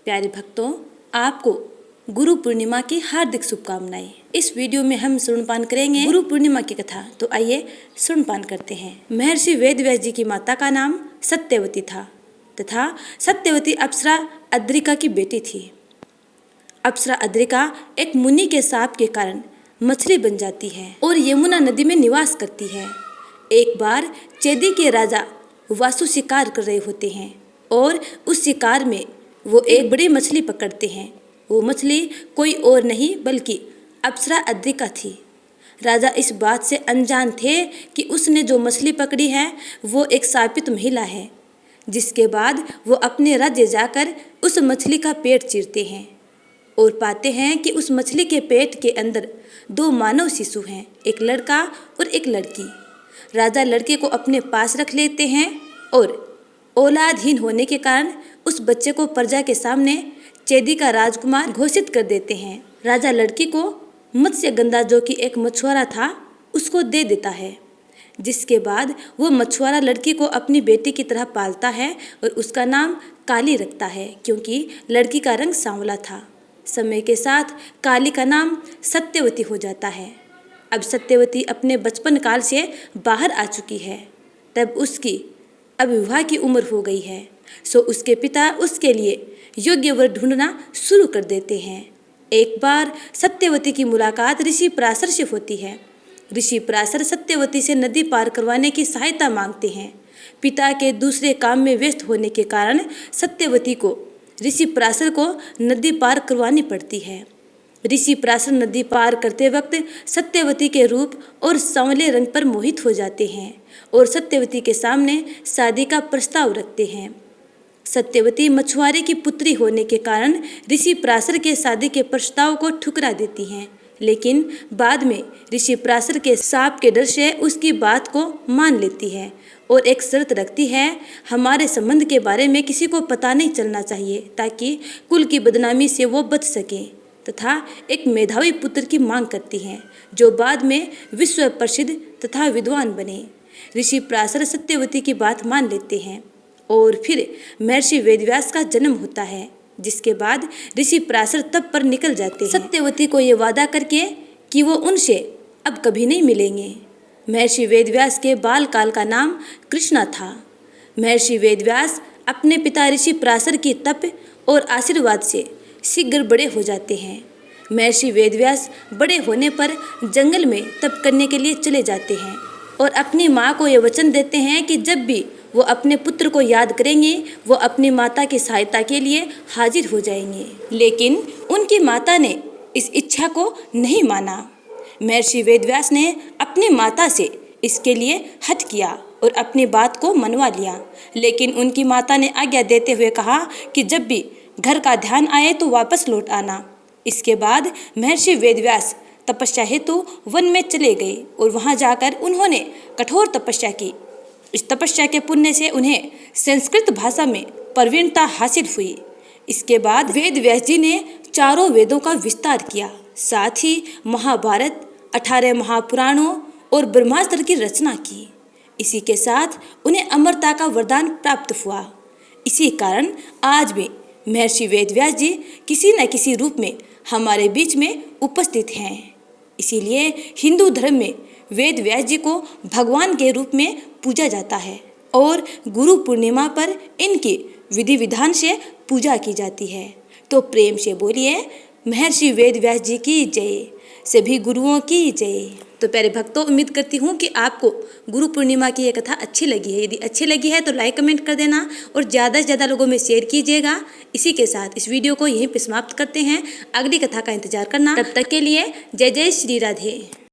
प्यारे भक्तों, आपको गुरु पूर्णिमा की हार्दिक शुभकामनाएं। इस वीडियो में हम स्तनपान करेंगे गुरु पूर्णिमा की कथा। तो आइए स्तनपान करते हैं। महर्षि वेदव्यास जी की माता का नाम सत्यवती था तथा सत्यवती अप्सरा अद्रिका की बेटी थी। अप्सरा अद्रिका एक मुनि के शाप के कारण मछली बन जाती है और यमुना नदी में निवास करती है। एक बार चेदी के राजा वासु शिकार कर रहे होते हैं और उस शिकार में वो एक बड़ी मछली पकड़ते हैं। वो मछली कोई और नहीं बल्कि अप्सरा अद्रिका थी। राजा इस बात से अनजान थे कि उसने जो मछली पकड़ी है वो एक शापित महिला है। जिसके बाद वो अपने राज्य जाकर उस मछली का पेट चीरते हैं और पाते हैं कि उस मछली के पेट के अंदर दो मानव शिशु हैं, एक लड़का और एक लड़की। राजा लड़के को अपने पास रख लेते हैं और औलादहीन होने के कारण उस बच्चे को प्रजा के सामने चेदी का राजकुमार घोषित कर देते हैं। राजा लड़की को मत्स्यगंधा, जो कि एक मछुआरा था, उसको दे देता है। जिसके बाद वो मछुआरा लड़की को अपनी बेटी की तरह पालता है और उसका नाम काली रखता है, क्योंकि लड़की का रंग सांवला था। समय के साथ काली का नाम सत्यवती हो जाता है। अब सत्यवती अपने बचपन काल से बाहर आ चुकी है। तब उसकी अब विवाह की उम्र हो गई है। सो उसके पिता उसके लिए योग्य वर ढूंढना शुरू कर देते हैं। एक बार सत्यवती की मुलाकात ऋषि पराशर से होती है। ऋषि पराशर सत्यवती से नदी पार करवाने की सहायता मांगते हैं। पिता के दूसरे काम में व्यस्त होने के कारण सत्यवती को ऋषि पराशर को नदी पार करवानी पड़ती है। ऋषि पराशर नदी पार करते वक्त सत्यवती के रूप और सांवले रंग पर मोहित हो जाते हैं और सत्यवती के सामने शादी का प्रस्ताव रखते हैं। सत्यवती मछुआरे की पुत्री होने के कारण ऋषि पराशर के शादी के प्रस्ताव को ठुकरा देती हैं, लेकिन बाद में ऋषि पराशर के शाप के डर से उसकी बात को मान लेती है और एक शर्त रखती है, हमारे संबंध के बारे में किसी को पता नहीं चलना चाहिए ताकि कुल की बदनामी से वो बच सके, तथा एक मेधावी पुत्र की मांग करती हैं जो बाद में विश्व प्रसिद्ध तथा विद्वान बने। ऋषि पराशर सत्यवती की बात मान लेते हैं और फिर महर्षि वेदव्यास का जन्म होता है। जिसके बाद ऋषि पराशर तप पर निकल जाते हैं, सत्यवती को ये वादा करके कि वो उनसे अब कभी नहीं मिलेंगे। महर्षि वेदव्यास के बाल काल का नाम कृष्णा था। महर्षि वेदव्यास अपने पिता ऋषि पराशर की तप और आशीर्वाद से शीघ्र बड़े हो जाते हैं। महर्षि वेदव्यास बड़े होने पर जंगल में तप करने के लिए चले जाते हैं और अपनी माँ को ये वचन देते हैं कि जब भी वो अपने पुत्र को याद करेंगे वो अपनी माता की सहायता के लिए हाजिर हो जाएंगे। लेकिन उनकी माता ने इस इच्छा को नहीं माना। महर्षि वेदव्यास ने अपनी माता से इसके लिए हठ किया और अपनी बात को मनवा लिया, लेकिन उनकी माता ने आज्ञा देते हुए कहा कि जब भी घर का ध्यान आए तो वापस लौट आना। इसके बाद महर्षि वेदव्यास तपस्या हेतु वन में चले गए और वहां जाकर उन्होंने कठोर तपस्या की। इस तपस्या के पुण्य से उन्हें संस्कृत भाषा में प्रवीणता हासिल हुई। इसके बाद वेद व्यास जी ने चारों वेदों का विस्तार किया, साथ ही महाभारत, 18 महापुराणों और ब्रह्मास्त्र की रचना की। इसी के साथ उन्हें अमरता का वरदान प्राप्त हुआ। इसी कारण आज भी महर्षि वेदव्यास जी किसी न किसी रूप में हमारे बीच में उपस्थित हैं। इसीलिए हिंदू धर्म में वेद व्यास जी को भगवान के रूप में पूजा जाता है और गुरु पूर्णिमा पर इनकी विधि विधान से पूजा की जाती है। तो प्रेम से बोलिए महर्षि वेद व्यास जी की जय, सभी गुरुओं की जय। तो प्यारे भक्तों, उम्मीद करती हूँ कि आपको गुरु पूर्णिमा की ये कथा अच्छी लगी है। यदि अच्छी लगी है तो लाइक कमेंट कर देना और ज़्यादा से ज़्यादा लोगों में शेयर कीजिएगा। इसी के साथ इस वीडियो को यहीं पर समाप्त करते हैं। अगली कथा का इंतजार करना। तब तक के लिए जय जय श्री राधे।